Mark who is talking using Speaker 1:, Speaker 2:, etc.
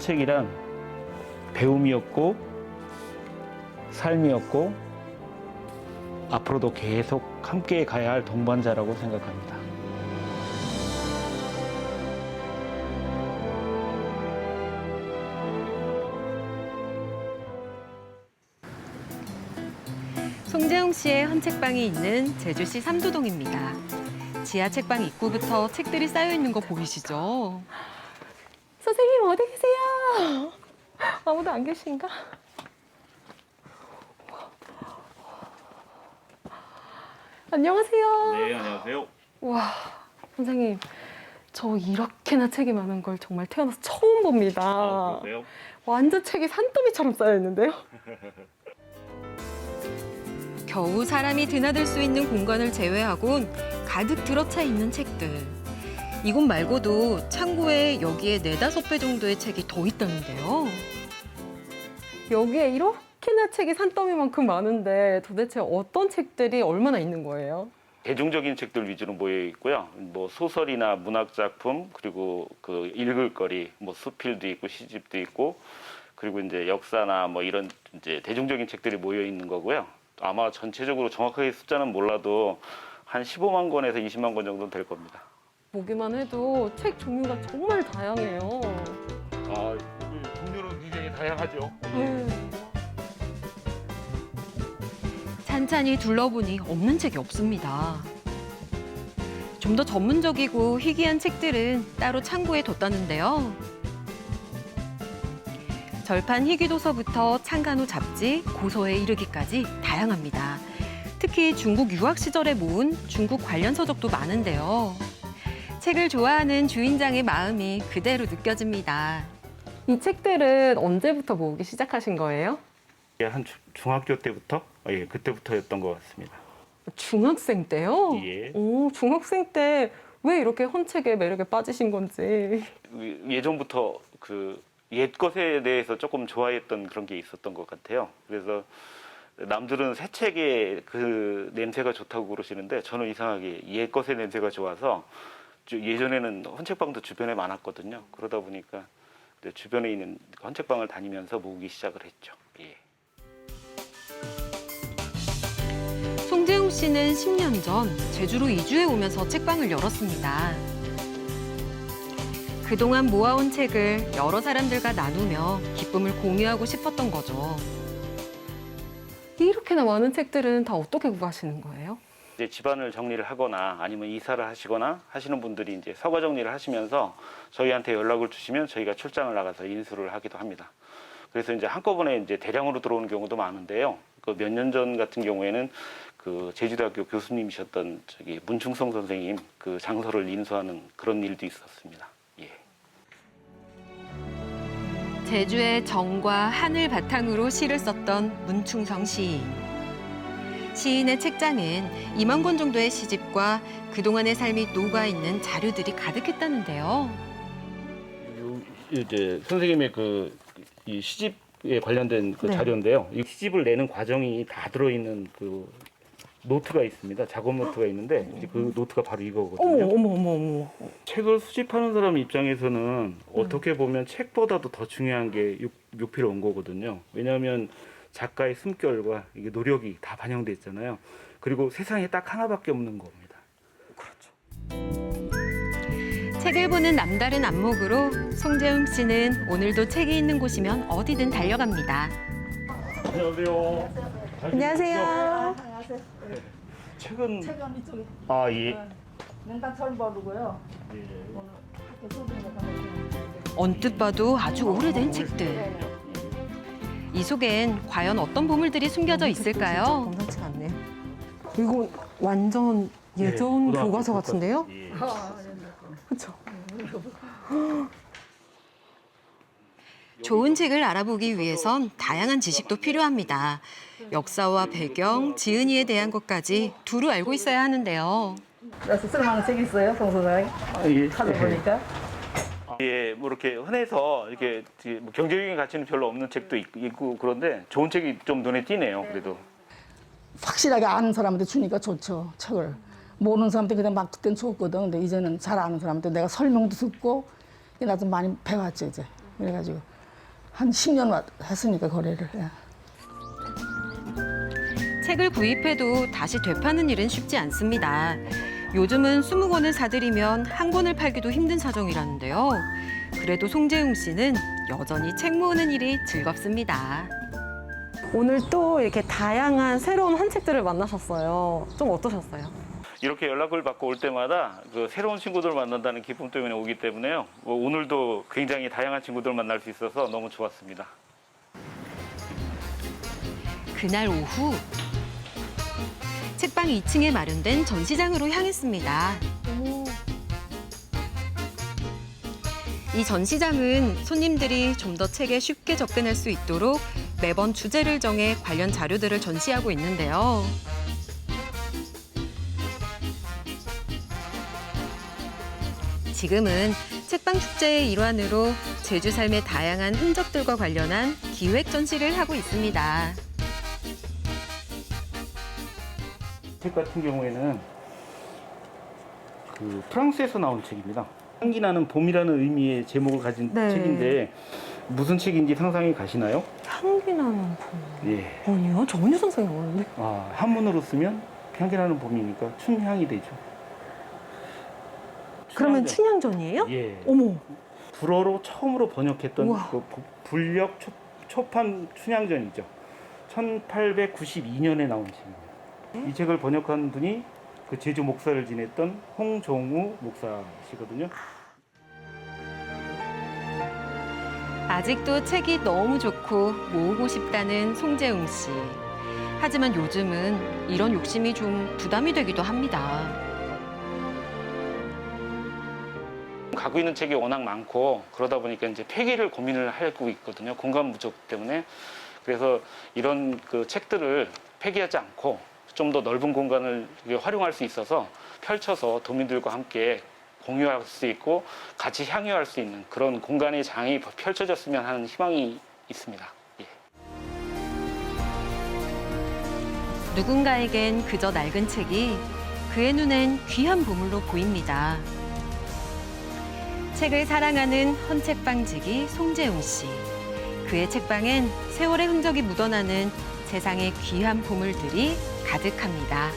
Speaker 1: 책이란 배움이었고 삶이었고 앞으로도 계속 함께 가야 할 동반자라고 생각합니다.
Speaker 2: 송재웅 씨의 헌책방이 있는 제주시 삼도동입니다. 지하 책방 입구부터 책들이 쌓여 있는 거 보이시죠?
Speaker 3: 선생님 어디 계세요? 아무도 안 계신가? 안녕하세요.
Speaker 1: 네, 안녕하세요.
Speaker 3: 와, 선생님 저 이렇게나 책이 많은 걸 정말 태어나서 처음 봅니다.
Speaker 1: 그러세요?
Speaker 3: 완전 책이 산더미처럼 쌓여 있는데요.
Speaker 2: 겨우 사람이 드나들 수 있는 공간을 제외하곤 가득 들어차 있는 책들. 이곳 말고도 창고에 여기에 4~5배 정도의 책이 더 있다는데요.
Speaker 3: 여기에 이렇게나 책이 산더미만큼 많은데 도대체 어떤 책들이 얼마나 있는 거예요?
Speaker 1: 대중적인 책들 위주로 모여 있고요. 뭐 소설이나 문학 작품, 그리고 그 읽을 거리, 뭐 수필도 있고 시집도 있고, 그리고 이제 역사나 뭐 이런 이제 대중적인 책들이 모여 있는 거고요. 아마 전체적으로 정확하게 숫자는 몰라도 한 15만 권에서 20만 권 정도 될 겁니다.
Speaker 3: 보기만 해도 책 종류가 정말 다양해요.
Speaker 1: 아, 종류는 굉장히 다양하죠.
Speaker 3: 네.
Speaker 2: 찬찬히 둘러보니 없는 책이 없습니다. 좀 더 전문적이고 희귀한 책들은 따로 창고에 뒀다는데요. 절판 희귀도서부터 창간호 잡지, 고서에 이르기까지 다양합니다. 특히 중국 유학 시절에 모은 중국 관련 서적도 많은데요. 책을 좋아하는 주인장의 마음이 그대로 느껴집니다.
Speaker 3: 이 책들은 언제부터 모으기 시작하신 거예요?
Speaker 1: 한 중학교 때부터, 그때부터였던 것 같습니다.
Speaker 3: 중학생 때요?
Speaker 1: 예.
Speaker 3: 오, 중학생 때 왜 이렇게 헌책의 매력에 빠지신 건지.
Speaker 1: 예전부터 그 옛것에 대해서 조금 좋아했던 그런 게 있었던 것 같아요. 그래서 남들은 새 책의 그 냄새가 좋다고 그러시는데 저는 이상하게 옛것의 냄새가 좋아서 예전에는 헌책방도 주변에 많았거든요. 그러다 보니까 주변에 있는 헌책방을 다니면서 모으기 시작을 했죠. 예.
Speaker 2: 송재웅 씨는 10년 전 제주로 이주해 오면서 책방을 열었습니다. 그동안 모아온 책을 여러 사람들과 나누며 기쁨을 공유하고 싶었던 거죠.
Speaker 3: 이렇게나 많은 책들은 다 어떻게 구하시는 거예요?
Speaker 1: 이제 집안을 정리를 하거나 아니면 이사를 하시거나 하시는 분들이 이제 서가 정리를 하시면서 저희한테 연락을 주시면 저희가 출장을 나가서 인수를 하기도 합니다. 그래서 이제 한꺼번에 이제 대량으로 들어오는 경우도 많은데요. 그 몇 년 전 같은 경우에는 그 제주대학교 교수님이셨던 저기 문충성 선생님 그 장서를 인수하는 그런 일도 있었습니다. 예.
Speaker 2: 제주의 정과 하늘 바탕으로 시를 썼던 문충성 시인. 시인의 책장엔 2만 권 정도의 시집과 그동안의 삶이 녹아있는 자료들이 가득했다는데요.
Speaker 1: 이제 선생님의 이 시집에 관련된 그
Speaker 3: 네.
Speaker 1: 자료인데요. 이 시집을 내는 과정이 다 들어있는 그 노트가 있습니다. 작업 노트가 있는데 이제 그 노트가 바로 이거거든요.
Speaker 3: 어머.
Speaker 1: 책을 수집하는 사람 입장에서는 어떻게 보면 책보다도 더 중요한 게 묘필에 온 거거든요. 왜냐하면 작가의 숨결과 이게 노력이 다 반영돼 있잖아요. 그리고 세상에 딱 하나밖에 없는 겁니다.
Speaker 2: 책을 보는 남다른 안목으로 송재웅 씨는 오늘도 책이 있는 곳이면 어디든 달려갑니다.
Speaker 1: 안녕하세요.
Speaker 3: 안녕하세요.
Speaker 1: 책은
Speaker 4: 이쪽에
Speaker 1: 아 예.
Speaker 4: 냉장 철버르고요.
Speaker 1: 예.
Speaker 4: 오늘 학교 소중에 가면
Speaker 2: 언뜻 봐도 아주 오래된 책들. 이 속엔 과연 어떤 보물들이 숨겨져 있을까요?
Speaker 3: 범상치 않네. 이거 완전 예전
Speaker 1: 네,
Speaker 3: 교과서 같은데요?
Speaker 1: 예.
Speaker 3: 그렇죠.
Speaker 2: 좋은 책을 알아보기 위해선 다양한 지식도 필요합니다. 역사와 배경, 지은이에 대한 것까지 두루 알고 있어야 하는데요.
Speaker 4: 그래서 쓸만한 책 있어요, 송 소장님?
Speaker 1: 예.
Speaker 4: 찾아보니까.
Speaker 1: 예, 뭐 이렇게 흔해서 이렇게 뭐 경제적인 가치는 별로 없는 책도 있고 그런데 좋은 책이 좀 눈에 띄네요. 그래도.
Speaker 4: 확실하게 아는 사람한테 주니까 좋죠, 책을. 모르는 사람한테 그냥 막 그땐 줬거든. 근데 이제는 잘 아는 사람한테 내가 설명도 듣고 나도 많이 배웠죠, 이제. 그래가지고 한 10년 했으니까 거래를. 예.
Speaker 2: 책을 구입해도 다시 되파는 일은 쉽지 않습니다. 요즘은 20권을 사들이면 한 권을 팔기도 힘든 사정이라는데요. 그래도 송재웅 씨는 여전히 책 모으는 일이 즐겁습니다.
Speaker 3: 오늘 또 이렇게 다양한 새로운 헌책들을 만나셨어요. 좀 어떠셨어요?
Speaker 1: 이렇게 연락을 받고 올 때마다 그 새로운 친구들 만난다는 기쁨 때문에 오기 때문에요. 오늘도 굉장히 다양한 친구들 만날 수 있어서 너무 좋았습니다.
Speaker 2: 그날 오후 책방 2층에 마련된 전시장으로 향했습니다. 이 전시장은 손님들이 좀 더 책에 쉽게 접근할 수 있도록 매번 주제를 정해 관련 자료들을 전시하고 있는데요. 지금은 책방 축제의 일환으로 제주 삶의 다양한 흔적들과 관련한 기획 전시를 하고 있습니다.
Speaker 1: 책 같은 경우에는 그 프랑스에서 나온 책입니다. 향기 나는 봄이라는 의미의 제목을 가진
Speaker 3: 네.
Speaker 1: 책인데 무슨 책인지 상상이 가시나요?
Speaker 3: 향기 나는 봄.
Speaker 1: 예.
Speaker 3: 아니요, 전혀 상상이 안 가는데.
Speaker 1: 한문으로 쓰면 향기 나는 봄이니까 춘향이 되죠.
Speaker 3: 그러면
Speaker 1: 춘향전.
Speaker 3: 춘향전이에요?
Speaker 1: 예.
Speaker 3: 어머.
Speaker 1: 불어로 처음으로 번역했던
Speaker 3: 우와.
Speaker 1: 그 불력 초판 춘향전이죠. 1892년에 나온 책입니다. 이 책을 번역한 분이 그 제주 목사를 지냈던 홍종우 목사시거든요.
Speaker 2: 아직도 책이 너무 좋고 모으고 싶다는 송재웅 씨. 하지만 요즘은 이런 욕심이 좀 부담이 되기도 합니다.
Speaker 1: 갖고 있는 책이 워낙 많고 그러다 보니까 이제 폐기를 고민을 하고 있거든요. 공간 부족 때문에. 그래서 이런 그 책들을 폐기하지 않고 좀 더 넓은 공간을 활용할 수 있어서 펼쳐서 도민들과 함께 공유할 수 있고 같이 향유할 수 있는 그런 공간의 장이 펼쳐졌으면 하는 희망이 있습니다. 예.
Speaker 2: 누군가에겐 그저 낡은 책이 그의 눈엔 귀한 보물로 보입니다. 책을 사랑하는 헌책방지기 송재웅 씨. 그의 책방엔 세월의 흔적이 묻어나는 세상의 귀한 보물들이 가득합니다.